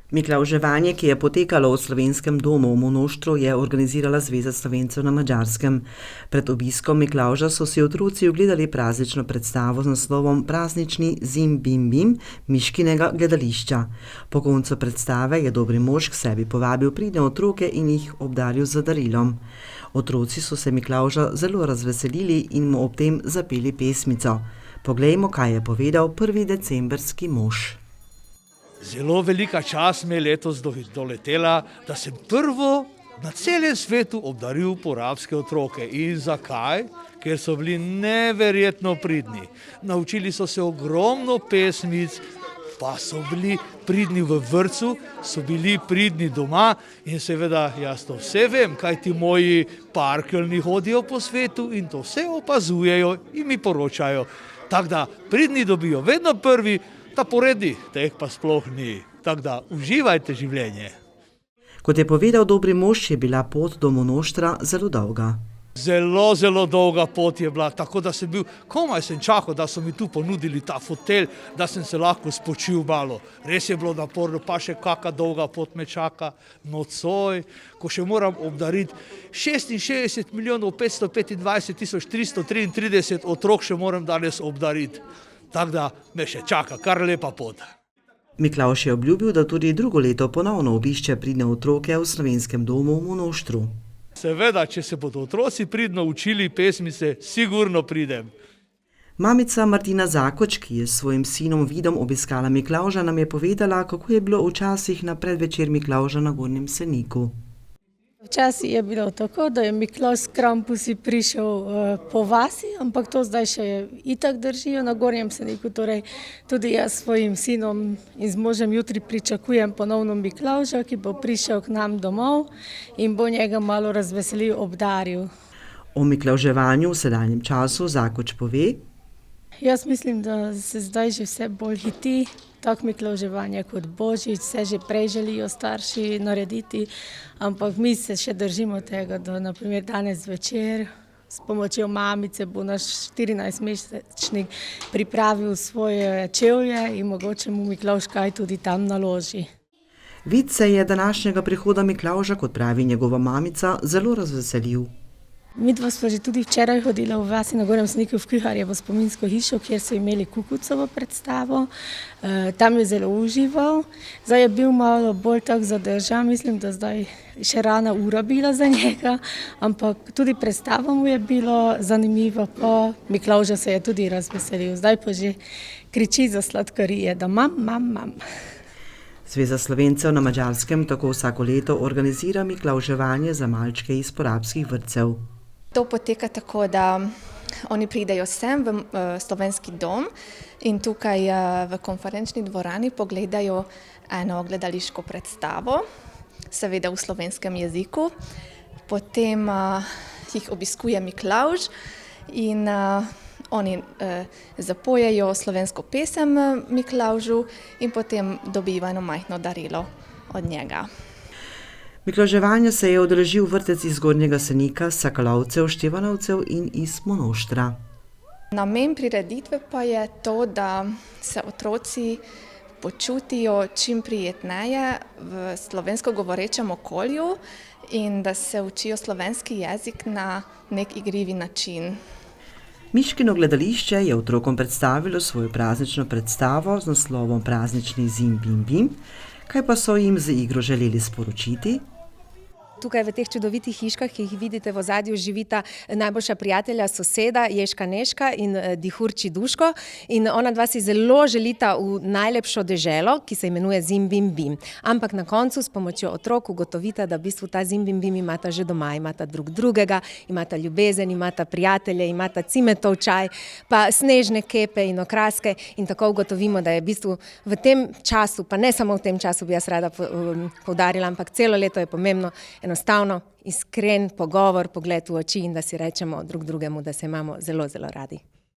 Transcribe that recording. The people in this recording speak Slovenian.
Miklavževanje, ki je potekalo v Slovenskem domu v Monoštru, je organizirala Zveza Slovencev na Madžarskem. Pred obiskom Miklavža so si otroci ogledali praznično predstavo z naslovom Praznični Zim Bim Bim Miškinega gledališča. Po koncu predstave je dobri mož k sebi povabil pridne otroke in jih obdaril z darilom. Otroci so se Miklavža zelo razveselili in mu ob tem zapeli pesmico. Poglejmo, kaj je povedal prvi decembrski mož. Zelo velika čast me je letos doletela, da sem prvo na celem svetu obdaril porabske otroke. In zakaj? Ker so bili neverjetno pridni. Naučili so se ogromno pesmic, pa so bili pridni v vrtcu, so bili pridni doma in seveda jaz to vse vem, kaj ti moji parkeljni hodijo po svetu in to vse opazujejo in mi poročajo. Tako da pridni dobijo vedno prvi, ta poredi, teh pa sploh ni. Tako da uživajte življenje. Kot je povedal dobri mož, je bila pot do Monoštra zelo dolga. Zelo dolga pot je bila, tako da sem bil, komaj sem čakal, da so mi tu ponudili ta fotelj, da sem se lahko spočil malo. Res je bilo naporno, pa še kakšna dolga pot me čaka nocoj, ko še moram obdariti 66 milijonov 525 tisoč 333 otrok še moram danes obdariti. Tako da me še čaka kar lepa pot. Miklavž je obljubil, da tudi drugo leto ponovno obišče pridne otroke v Slovenskem domu v Monoštru. Seveda, če se bodo otroci pridno učili pesmice, sigurno pridem. Mamica Martina Zakoč, ki je s svojim sinom Vidom obiskala Miklavža, nam je povedala, kako je bilo včasih na predvečer Miklavža na Gornjem Seniku. Včasih je bilo tako, da je Miklavž s krampusi prišel po vasi, ampak to zdaj še itak držijo na Gornjem Seniku. Torej, tudi jaz s svojim sinom in z možem jutri pričakujem ponovno Miklavža, ki bo prišel k nam domov in bo njega malo razveselil, obdaril. O miklavževanju v sedanjem času Zakoč pove: Jaz mislim, da se zdaj že vse bolj hiti. Tako miklavževanje kot Božič, vse že prej želijo starši narediti, ampak mi se še držimo tega, da na primer danes zvečer s pomočjo mamice bo naš 14-mesečnik pripravil svoje čevlje in mogoče mu Miklavž kaj tudi tam naloži. Vid se je današnjega prihoda Miklavža, kot pravi njegova mamica, zelo razveselil. Midva sva že tudi včeraj hodila v vasi na Gornjem Seniku v Kviharjevo spominsko hišo, kjer so imeli Kukucovo predstavo. Tam je zelo užival. Zdaj je bil malo bolj tak zadržan, mislim, da zdaj še rana ura bila za njega, ampak tudi predstava mu je bilo zanimiva, pa Miklavža se je tudi razveselil. Zdaj pa že kriči za sladkarije, da mam. Zveza Slovencev na Madžarskem tako vsako leto organizira miklavževanje za malčke iz porabskih vrtcev. To poteka tako, da oni pridejo sem v slovenski dom in tukaj v konferenčni dvorani pogledajo eno gledališko predstavo, seveda v slovenskem jeziku. Potem jih obiskuje Miklavž in oni zapojejo slovensko pesem Miklavžu in potem dobijo eno majhno darilo od njega. Miklavževanja se je udeležil vrtec iz Gornjega Senika, Sakalovcev, Števanovcev in iz Monoštra. Namen prireditve pa je to, da se otroci počutijo čim prijetneje v slovensko govorečem okolju in da se učijo slovenski jezik na nek igrivi način. Miškino gledališče je otrokom predstavilo svojo praznično predstavo z naslovom Praznični Zim Bim Bim. Kaj pa so jim z igro želeli sporočiti? Tukaj v teh čudovitih hiškah, ki jih vidite v ozadju, živita najboljša prijatelja soseda Ježka Neška in Dihurči Duško. In ona dva si zelo želita v najlepšo deželo, ki se imenuje Zim Bim Bim. Ampak na koncu s pomočjo otrok ugotovita, da v bistvu ta Zim Bim Bim imata že doma, imata drug drugega, imata ljubezen, imata prijatelje, imata cimetov čaj, pa snežne kepe in okraske. In tako ugotovimo, da je v bistvu v tem času, pa ne samo v tem času bi jaz rada poudarila, ampak celo leto je pomembno enostavno iskren pogovor, pogled v oči in da si rečemo drug drugemu, da se imamo zelo radi.